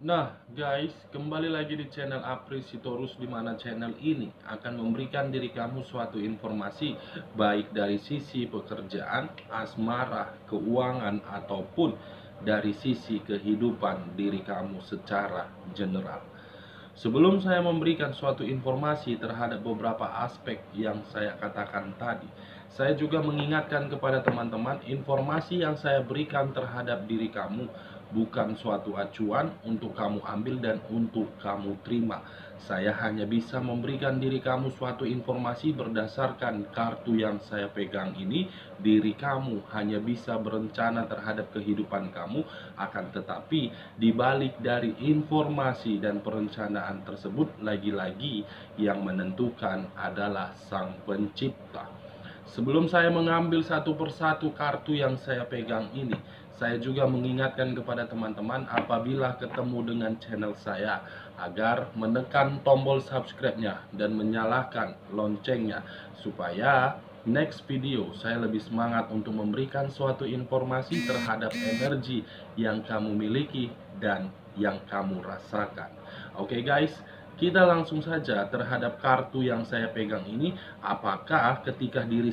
Nah, guys, kembali lagi di channel Apri Sitorus, di mana channel ini akan memberikan diri kamu suatu informasi baik dari sisi pekerjaan, asmara, keuangan, ataupun dari sisi kehidupan diri kamu secara general. Sebelum saya memberikan suatu informasi terhadap beberapa aspek yang saya katakan tadi, saya juga mengingatkan kepada teman-teman, informasi yang saya berikan terhadap diri kamu bukan suatu acuan untuk kamu ambil dan untuk kamu terima. Saya hanya bisa memberikan diri kamu suatu informasi berdasarkan kartu yang saya pegang ini. Diri kamu hanya bisa berencana terhadap kehidupan kamu, akan tetapi di balik dari informasi dan perencanaan tersebut, lagi-lagi yang menentukan adalah Sang Pencipta. Sebelum saya mengambil satu persatu kartu yang saya pegang ini, saya juga mengingatkan kepada teman-teman apabila ketemu dengan channel saya agar menekan tombol subscribe-nya dan menyalakan loncengnya supaya next video saya lebih semangat untuk memberikan suatu informasi terhadap energi yang kamu miliki dan yang kamu rasakan. Oke guys, kita langsung saja terhadap kartu yang saya pegang ini. Apakah ketika diri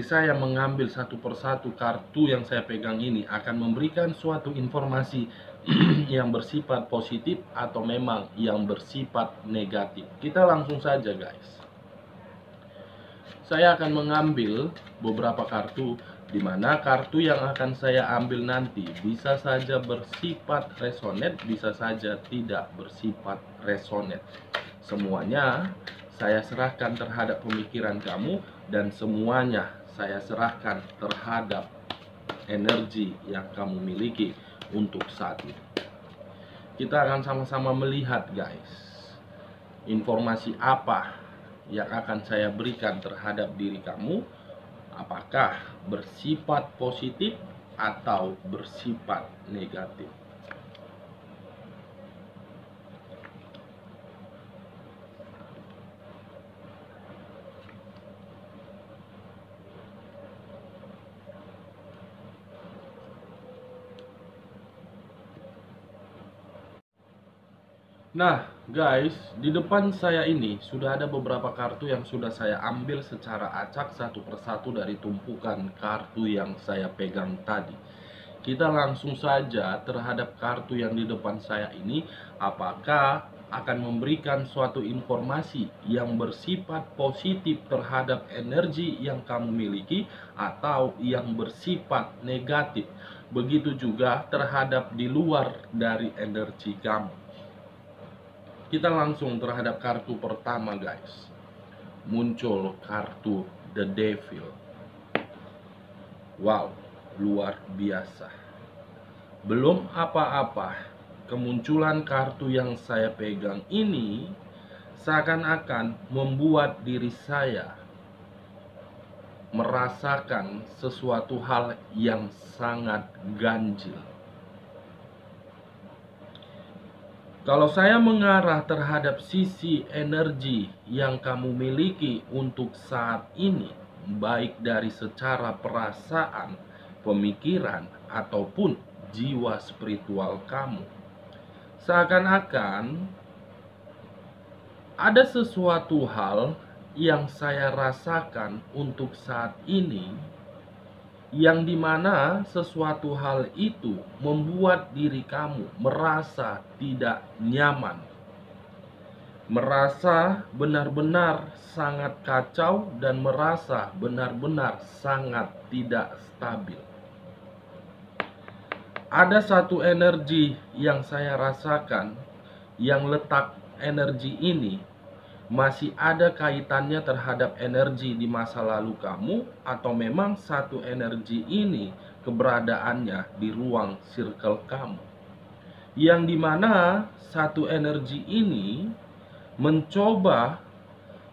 saya mengambil satu persatu kartu yang saya pegang ini akan memberikan suatu informasi yang bersifat positif atau memang yang bersifat negatif? Kita langsung saja guys. Saya akan mengambil beberapa kartu, di mana kartu yang akan saya ambil nanti bisa saja bersifat resonet, bisa saja tidak bersifat resonet. Semuanya saya serahkan terhadap pemikiran kamu, dan semuanya saya serahkan terhadap energi yang kamu miliki untuk saat ini. Kita akan sama-sama melihat guys, informasi apa yang akan saya berikan terhadap diri kamu, apakah bersifat positif atau bersifat negatif. Nah guys, di depan saya ini sudah ada beberapa kartu yang sudah saya ambil secara acak satu persatu dari tumpukan kartu yang saya pegang tadi. Kita langsung saja terhadap kartu yang di depan saya ini, apakah akan memberikan suatu informasi yang bersifat positif terhadap energi yang kamu miliki atau yang bersifat negatif. Begitu juga terhadap di luar dari energi kamu. Kita langsung terhadap kartu pertama guys. Muncul kartu The Devil. Wow, luar biasa. Belum apa-apa, kemunculan kartu yang saya pegang ini seakan-akan membuat diri saya merasakan sesuatu hal yang sangat ganjil. Kalau saya mengarah terhadap sisi energi yang kamu miliki untuk saat ini, baik dari secara perasaan, pemikiran, ataupun jiwa spiritual kamu, seakan-akan ada sesuatu hal yang saya rasakan untuk saat ini, yang dimana sesuatu hal itu membuat diri kamu merasa tidak nyaman, merasa benar-benar sangat kacau, dan merasa benar-benar sangat tidak stabil. Ada satu energi yang saya rasakan, yang letak energi ini masih ada kaitannya terhadap energi di masa lalu kamu, atau memang satu energi ini keberadaannya di ruang circle kamu, yang dimana satu energi ini mencoba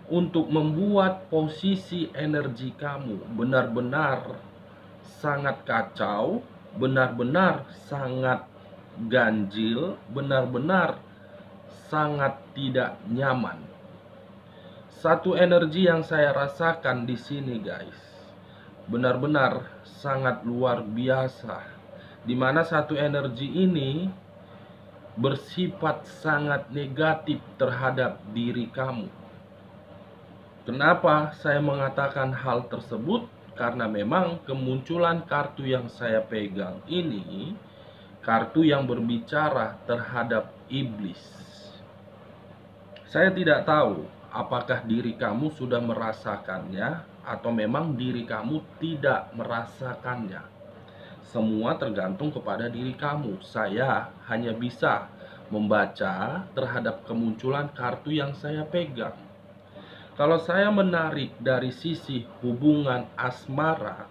untuk membuat posisi energi kamu benar-benar sangat kacau, benar-benar sangat ganjil, benar-benar sangat tidak nyaman. Satu energi yang saya rasakan di sini guys, benar-benar sangat luar biasa, di mana satu energi ini bersifat sangat negatif terhadap diri kamu. Kenapa saya mengatakan hal tersebut? Karena memang kemunculan kartu yang saya pegang ini kartu yang berbicara terhadap iblis. Saya tidak tahu apakah diri kamu sudah merasakannya atau memang diri kamu tidak merasakannya. Semua tergantung kepada diri kamu. Saya hanya bisa membaca terhadap kemunculan kartu yang saya pegang. Kalau saya menarik dari sisi hubungan asmara,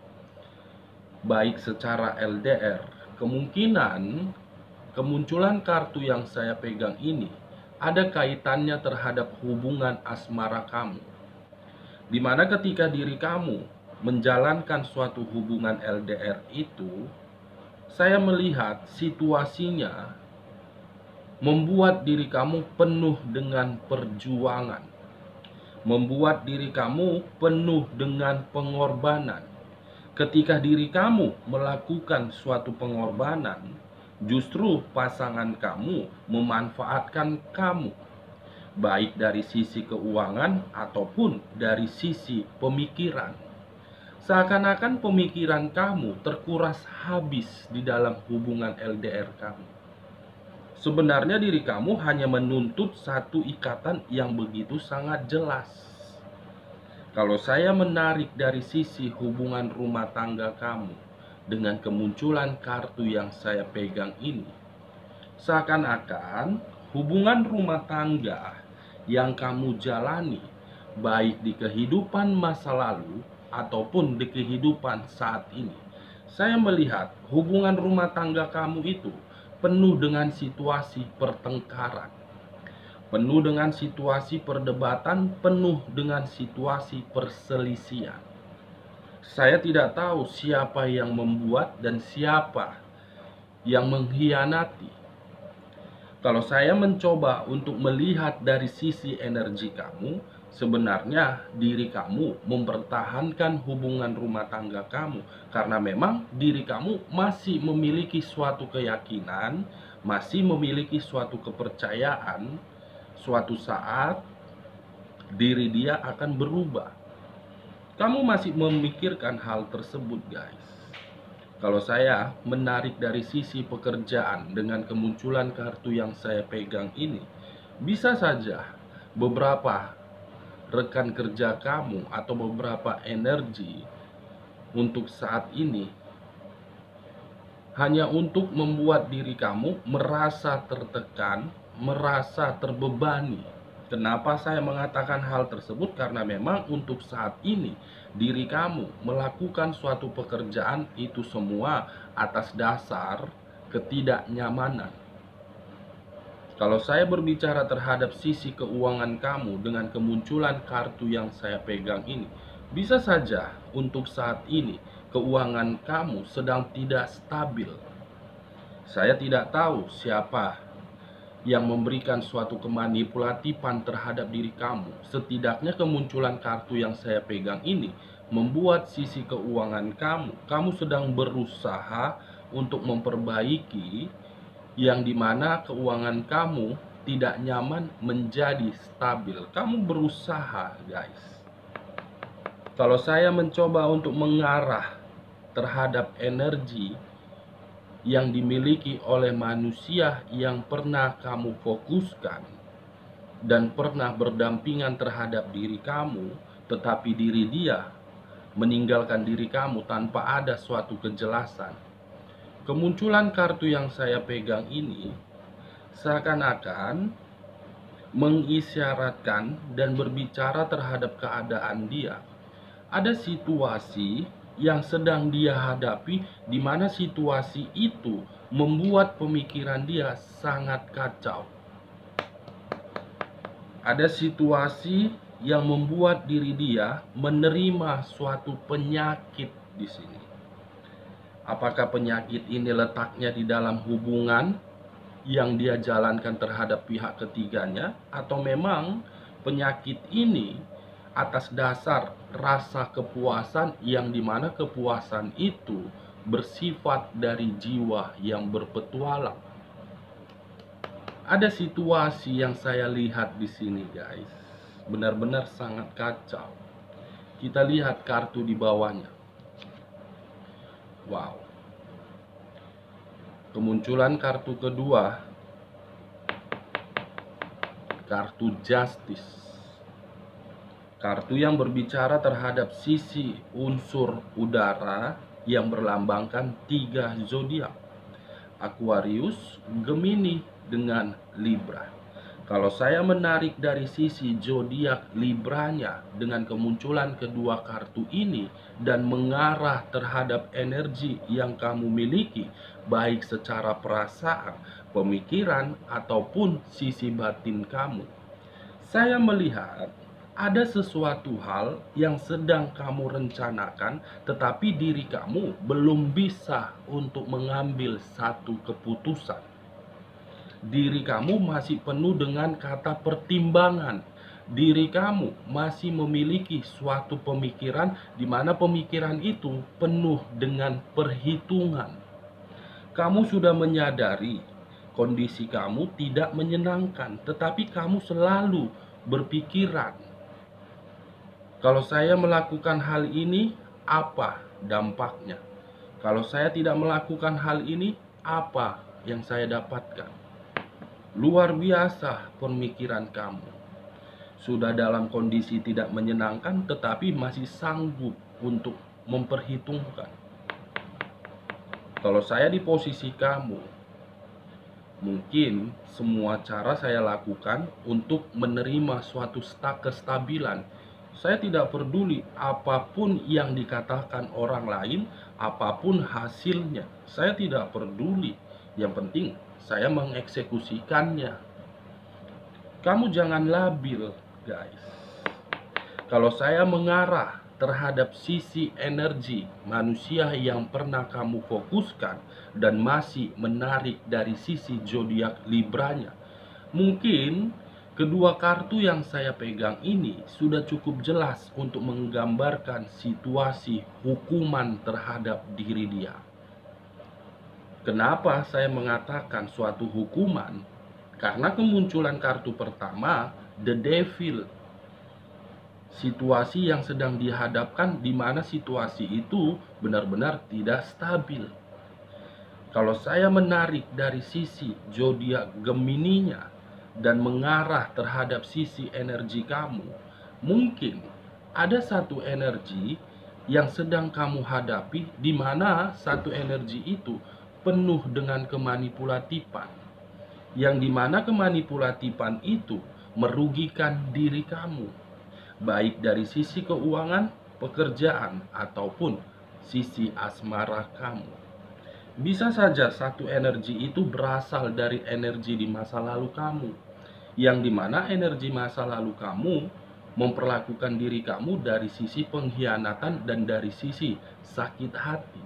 baik secara LDR, kemungkinan kemunculan kartu yang saya pegang ini ada kaitannya terhadap hubungan asmara kamu. Dimana ketika diri kamu menjalankan suatu hubungan LDR itu, saya melihat situasinya membuat diri kamu penuh dengan perjuangan, membuat diri kamu penuh dengan pengorbanan. Ketika diri kamu melakukan suatu pengorbanan, justru pasangan kamu memanfaatkan kamu, baik dari sisi keuangan ataupun dari sisi pemikiran. Seakan-akan pemikiran kamu terkuras habis di dalam hubungan LDR kamu. Sebenarnya diri kamu hanya menuntut satu ikatan yang begitu sangat jelas. Kalau saya menarik dari sisi hubungan rumah tangga kamu dengan kemunculan kartu yang saya pegang ini, seakan-akan hubungan rumah tangga yang kamu jalani, baik di kehidupan masa lalu ataupun di kehidupan saat ini, saya melihat hubungan rumah tangga kamu itu penuh dengan situasi pertengkaran, penuh dengan situasi perdebatan, penuh dengan situasi perselisihan. Saya tidak tahu siapa yang membuat dan siapa yang mengkhianati. Kalau saya mencoba untuk melihat dari sisi energi kamu, sebenarnya diri kamu mempertahankan hubungan rumah tangga kamu karena memang diri kamu masih memiliki suatu keyakinan, masih memiliki suatu kepercayaan, suatu saat diri dia akan berubah. Kamu masih memikirkan hal tersebut, guys. Kalau saya menarik dari sisi pekerjaan dengan kemunculan kartu yang saya pegang ini, bisa saja beberapa rekan kerja kamu atau beberapa energi untuk saat ini hanya untuk membuat diri kamu merasa tertekan, merasa terbebani. Kenapa saya mengatakan hal tersebut? Karena memang untuk saat ini diri kamu melakukan suatu pekerjaan itu semua atas dasar ketidaknyamanan. Kalau saya berbicara terhadap sisi keuangan kamu dengan kemunculan kartu yang saya pegang ini, bisa saja untuk saat ini keuangan kamu sedang tidak stabil. Saya tidak tahu siapa yang memberikan suatu kemanipulatifan terhadap diri kamu. Setidaknya kemunculan kartu yang saya pegang ini membuat sisi keuangan kamu sedang berusaha untuk memperbaiki, yang dimana keuangan kamu tidak nyaman menjadi stabil. Kamu berusaha, guys. Kalau saya mencoba untuk mengarah terhadap energi yang dimiliki oleh manusia yang pernah kamu fokuskan dan pernah berdampingan terhadap diri kamu, tetapi diri dia meninggalkan diri kamu tanpa ada suatu kejelasan. Kemunculan kartu yang saya pegang ini seakan-akan mengisyaratkan dan berbicara terhadap keadaan dia. Ada situasi yang sedang dia hadapi, di mana situasi itu membuat pemikiran dia sangat kacau. Ada situasi yang membuat diri dia menerima suatu penyakit di sini. Apakah penyakit ini letaknya di dalam hubungan yang dia jalankan terhadap pihak ketiganya, atau memang penyakit ini atas dasar rasa kepuasan yang dimana kepuasan itu bersifat dari jiwa yang berpetualang. Ada situasi yang saya lihat di sini, guys. Benar-benar sangat kacau. Kita lihat kartu di bawahnya. Wow. Kemunculan kartu kedua, kartu Justice. Kartu yang berbicara terhadap sisi unsur udara yang berlambangkan 3 zodiak. Aquarius, Gemini, dengan Libra. Kalau saya menarik dari sisi zodiak Libranya dengan kemunculan kedua kartu ini dan mengarah terhadap energi yang kamu miliki, baik secara perasaan, pemikiran, ataupun sisi batin kamu, saya melihat ada sesuatu hal yang sedang kamu rencanakan, tetapi diri kamu belum bisa untuk mengambil satu keputusan. Diri kamu masih penuh dengan kata pertimbangan. Diri kamu masih memiliki suatu pemikiran di mana pemikiran itu penuh dengan perhitungan. Kamu sudah menyadari kondisi kamu tidak menyenangkan, tetapi kamu selalu berpikiran, kalau saya melakukan hal ini, apa dampaknya? Kalau saya tidak melakukan hal ini, apa yang saya dapatkan? Luar biasa pemikiran kamu. Sudah dalam kondisi tidak menyenangkan, tetapi masih sanggup untuk memperhitungkan. Kalau saya di posisi kamu, mungkin semua cara saya lakukan untuk menerima suatu kestabilan. Saya tidak peduli apapun yang dikatakan orang lain, apapun hasilnya. Saya tidak peduli. Yang penting saya mengeksekusikannya. Kamu jangan labil, guys. Kalau saya mengarah terhadap sisi energi manusia yang pernah kamu fokuskan dan masih menarik dari sisi zodiak Libranya, mungkin kedua kartu yang saya pegang ini sudah cukup jelas untuk menggambarkan situasi hukuman terhadap diri dia. Kenapa saya mengatakan suatu hukuman? Karena kemunculan kartu pertama, The Devil. Situasi yang sedang dihadapkan di mana situasi itu benar-benar tidak stabil. Kalau saya menarik dari sisi zodiak Gemininya dan mengarah terhadap sisi energi kamu, mungkin ada satu energi yang sedang kamu hadapi di mana satu energi itu penuh dengan kemanipulatifan, yang dimana kemanipulatifan itu merugikan diri kamu, baik dari sisi keuangan, pekerjaan, ataupun sisi asmara kamu. Bisa saja satu energi itu berasal dari energi di masa lalu kamu, yang dimana energi masa lalu kamu memperlakukan diri kamu dari sisi pengkhianatan dan dari sisi sakit hati.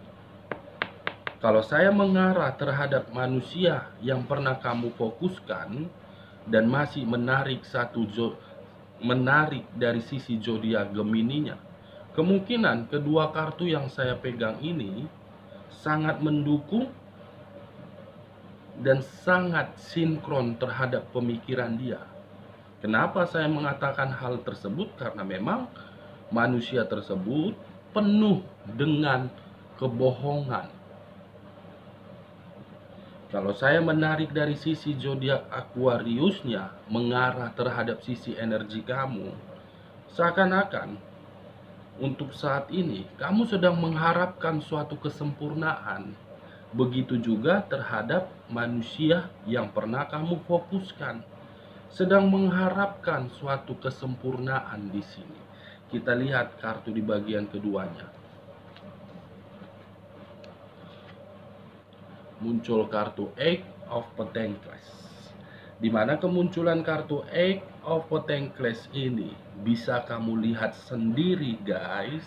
Kalau saya mengarah terhadap manusia yang pernah kamu fokuskan dan masih menarik dari sisi zodiak Gemininya, kemungkinan kedua kartu yang saya pegang ini sangat mendukung dan sangat sinkron terhadap pemikiran dia. Kenapa saya mengatakan hal tersebut? Karena memang manusia tersebut penuh dengan kebohongan. Kalau saya menarik dari sisi zodiak Aquariusnya mengarah terhadap sisi energi kamu, seakan-akan untuk saat ini kamu sedang mengharapkan suatu kesempurnaan. Begitu juga terhadap manusia yang pernah kamu fokuskan, sedang mengharapkan suatu kesempurnaan di sini. Kita lihat kartu di bagian keduanya. Muncul kartu Eight of Pentacles, di mana kemunculan kartu Eight of Pentacles ini bisa kamu lihat sendiri, guys.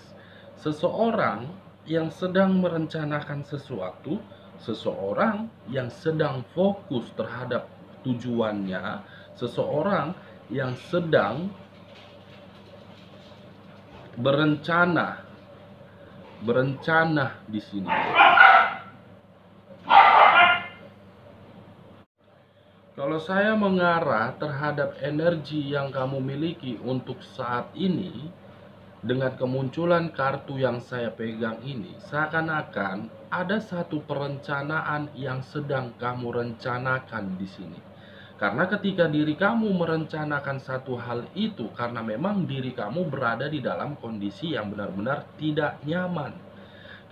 Seseorang yang sedang merencanakan sesuatu, seseorang yang sedang fokus terhadap tujuannya, seseorang yang sedang berencana di sini. saya mengarah terhadap energi yang kamu miliki untuk saat ini, dengan kemunculan kartu yang saya pegang ini, seakan-akan ada satu perencanaan yang sedang kamu rencanakan di sini. Karena ketika diri kamu merencanakan satu hal itu, karena memang diri kamu berada di dalam kondisi yang benar-benar tidak nyaman.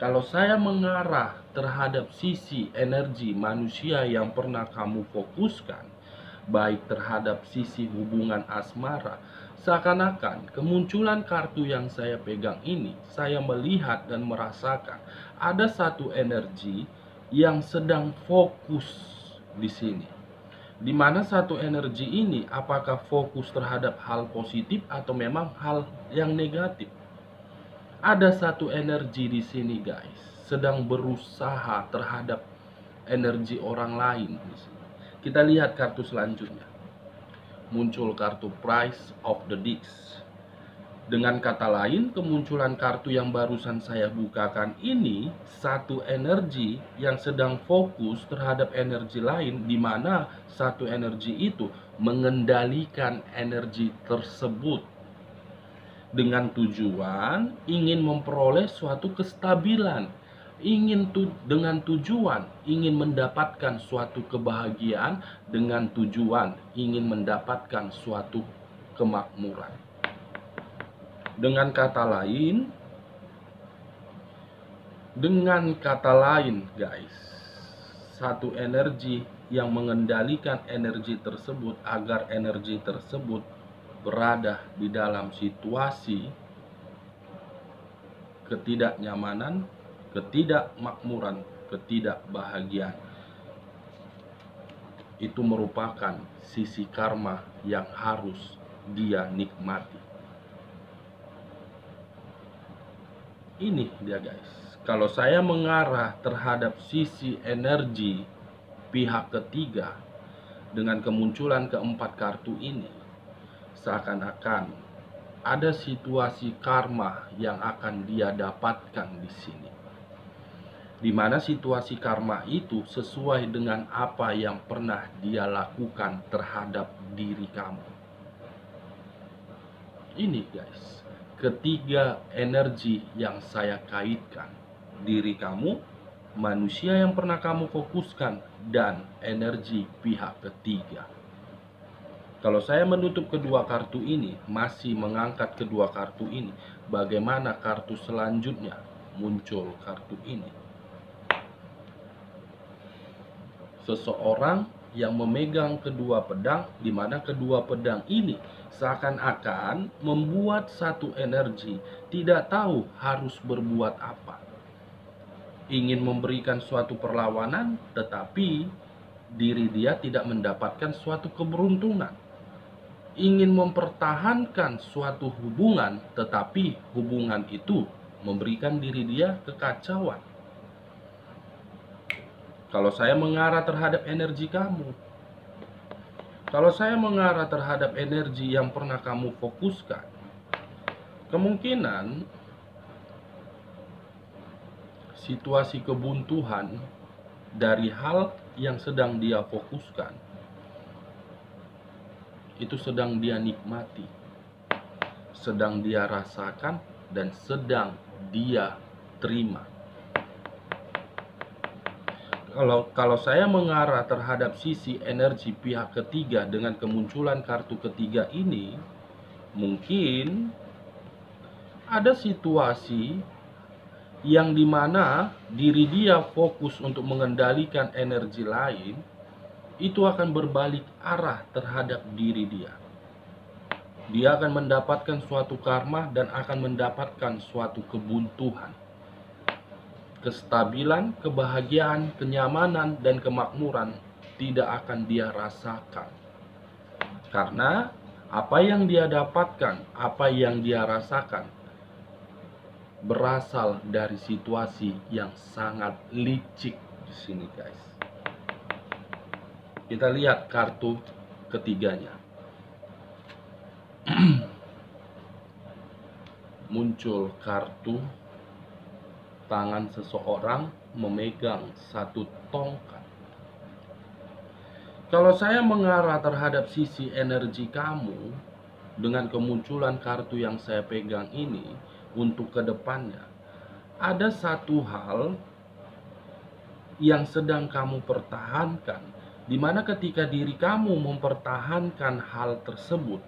Kalau saya mengarah terhadap sisi energi manusia yang pernah kamu fokuskan, baik terhadap sisi hubungan asmara, seakan-akan kemunculan kartu yang saya pegang ini, saya melihat dan merasakan ada satu energi yang sedang fokus di sini. Di mana satu energi ini apakah fokus terhadap hal positif atau memang hal yang negatif? Ada satu energi di sini, guys, sedang berusaha terhadap energi orang lain di sini. Kita lihat kartu selanjutnya. Muncul kartu Price of the Discs. Dengan kata lain, kemunculan kartu yang barusan saya bukakan ini satu energi yang sedang fokus terhadap energi lain, di mana satu energi itu mengendalikan energi tersebut dengan tujuan ingin memperoleh suatu kestabilan, dengan tujuan ingin mendapatkan suatu kebahagiaan, dengan tujuan ingin mendapatkan suatu kemakmuran. Dengan kata lain, guys, satu energi yang mengendalikan energi tersebut agar energi tersebut berada di dalam situasi ketidaknyamanan, ketidakmakmuran, ketidakbahagiaan. Itu merupakan sisi karma yang harus dia nikmati. Ini dia, guys. Kalau saya mengarah terhadap sisi energi pihak ketiga dengan kemunculan keempat kartu ini, seakan-akan ada situasi karma yang akan dia dapatkan di sini. Di mana situasi karma itu sesuai dengan apa yang pernah dia lakukan terhadap diri kamu. Ini, guys, ketiga energi yang saya kaitkan. Diri kamu, manusia yang pernah kamu fokuskan, dan energi pihak ketiga. Kalau saya menutup kedua kartu ini, masih mengangkat kedua kartu ini, bagaimana kartu selanjutnya muncul kartu ini? Seseorang yang memegang kedua pedang, di mana kedua pedang ini seakan-akan membuat satu energi tidak tahu harus berbuat apa. Ingin memberikan suatu perlawanan, tetapi diri dia tidak mendapatkan suatu keberuntungan. Ingin mempertahankan suatu hubungan, tetapi hubungan itu memberikan diri dia kekacauan. Kalau saya mengarah terhadap energi kamu, kalau saya mengarah terhadap energi yang pernah kamu fokuskan, kemungkinan situasi kebuntuan dari hal yang sedang dia fokuskan itu sedang dia nikmati, sedang dia rasakan, dan sedang dia terima. Kalau saya mengarah terhadap sisi energi pihak ketiga dengan kemunculan kartu ketiga ini, mungkin ada situasi yang dimana diri dia fokus untuk mengendalikan energi lain, itu akan berbalik arah terhadap diri dia. Dia akan mendapatkan suatu karma dan akan mendapatkan suatu kebuntuan. Kestabilan, kebahagiaan, kenyamanan, dan kemakmuran tidak akan dia rasakan. Karena apa yang dia dapatkan, apa yang dia rasakan, berasal dari situasi yang sangat licik di sini, guys. Kita lihat kartu ketiganya. Muncul kartu tangan seseorang memegang satu tongkat. Kalau saya mengarah terhadap sisi energi kamu dengan kemunculan kartu yang saya pegang ini untuk kedepannya, ada satu hal yang sedang kamu pertahankan, di mana ketika diri kamu mempertahankan hal tersebut,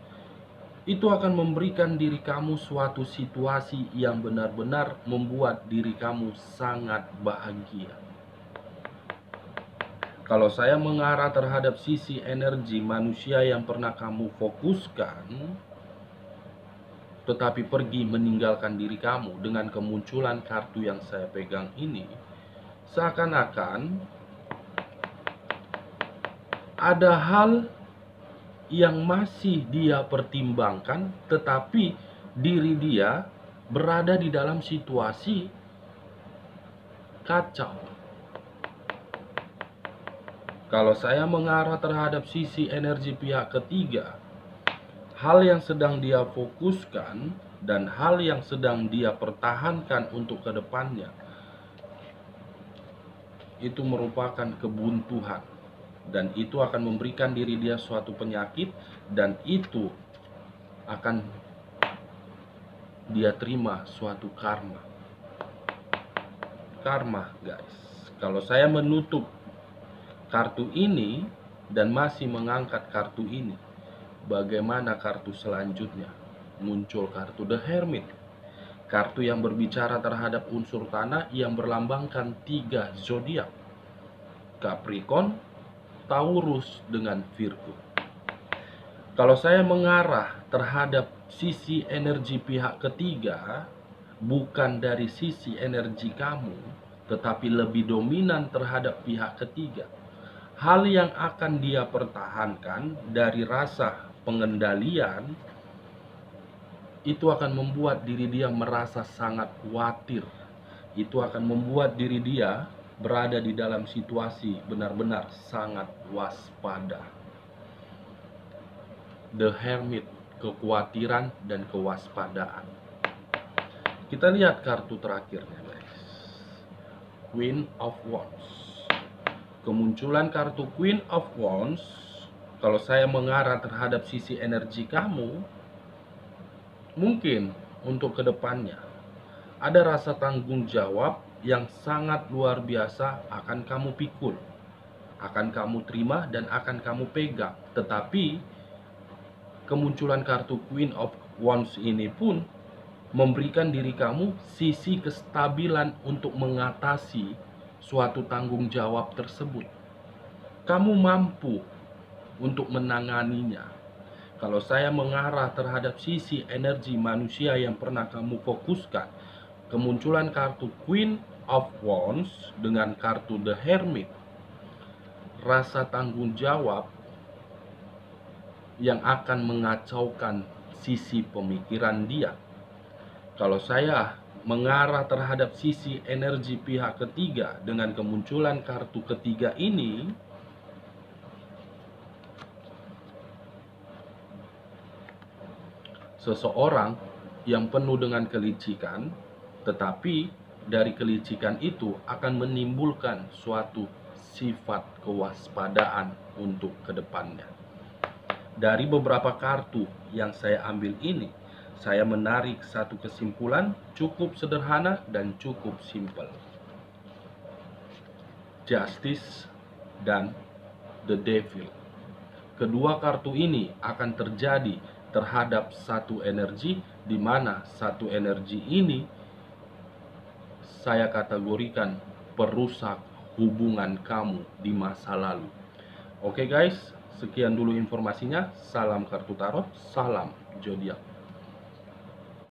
itu akan memberikan diri kamu suatu situasi yang benar-benar membuat diri kamu sangat bahagia. Kalau saya mengarah terhadap sisi energi manusia yang pernah kamu fokuskan, tetapi pergi meninggalkan diri kamu dengan kemunculan kartu yang saya pegang ini, seakan-akan ada hal yang masih dia pertimbangkan, tetapi diri dia berada di dalam situasi kacau. Kalau saya mengarah terhadap sisi energi pihak ketiga, hal yang sedang dia fokuskan dan hal yang sedang dia pertahankan untuk kedepannya, itu merupakan kebuntuan. Dan itu akan memberikan diri dia suatu penyakit, dan itu akan dia terima suatu karma. Karma, guys. Kalau saya menutup kartu ini dan masih mengangkat kartu ini, bagaimana kartu selanjutnya? Muncul kartu The Hermit. Kartu yang berbicara terhadap unsur tanah yang berlambangkan 3 zodiak. Capricorn, Taurus, dengan Virgo. Kalau saya mengarah terhadap sisi energi pihak ketiga, bukan dari sisi energi kamu, tetapi lebih dominan terhadap pihak ketiga, hal yang akan dia pertahankan dari rasa pengendalian, itu akan membuat diri dia merasa sangat khawatir. Itu akan membuat diri dia berada di dalam situasi benar-benar sangat waspada. The Hermit, kekhawatiran dan kewaspadaan. Kita lihat kartu terakhirnya, guys. Queen of Wands. Kemunculan kartu Queen of Wands, kalau saya mengarah terhadap sisi energi kamu, mungkin untuk kedepannya ada rasa tanggung jawab yang sangat luar biasa akan kamu pikul, akan kamu terima dan akan kamu pegang. Tetapi kemunculan kartu Queen of Wands ini pun memberikan diri kamu sisi kestabilan untuk mengatasi suatu tanggung jawab tersebut. Kamu mampu untuk menanganinya. Kalau saya mengarah terhadap sisi energi manusia yang pernah kamu fokuskan, kemunculan kartu Queen of Wands dengan kartu The Hermit, rasa tanggung jawab yang akan mengacaukan sisi pemikiran dia. Kalau saya mengarah terhadap sisi energi pihak ketiga dengan kemunculan kartu ketiga ini, seseorang yang penuh dengan kelicikan, tetapi dari kelicikan itu akan menimbulkan suatu sifat kewaspadaan untuk kedepannya. Dari beberapa kartu yang saya ambil ini, saya menarik satu kesimpulan cukup sederhana dan cukup simpel. Justice dan The Devil. Kedua kartu ini akan terjadi terhadap satu energi, di mana satu energi ini saya kategorikan perusak hubungan kamu di masa lalu. Oke guys, sekian dulu informasinya. Salam kartu tarot, salam zodiak.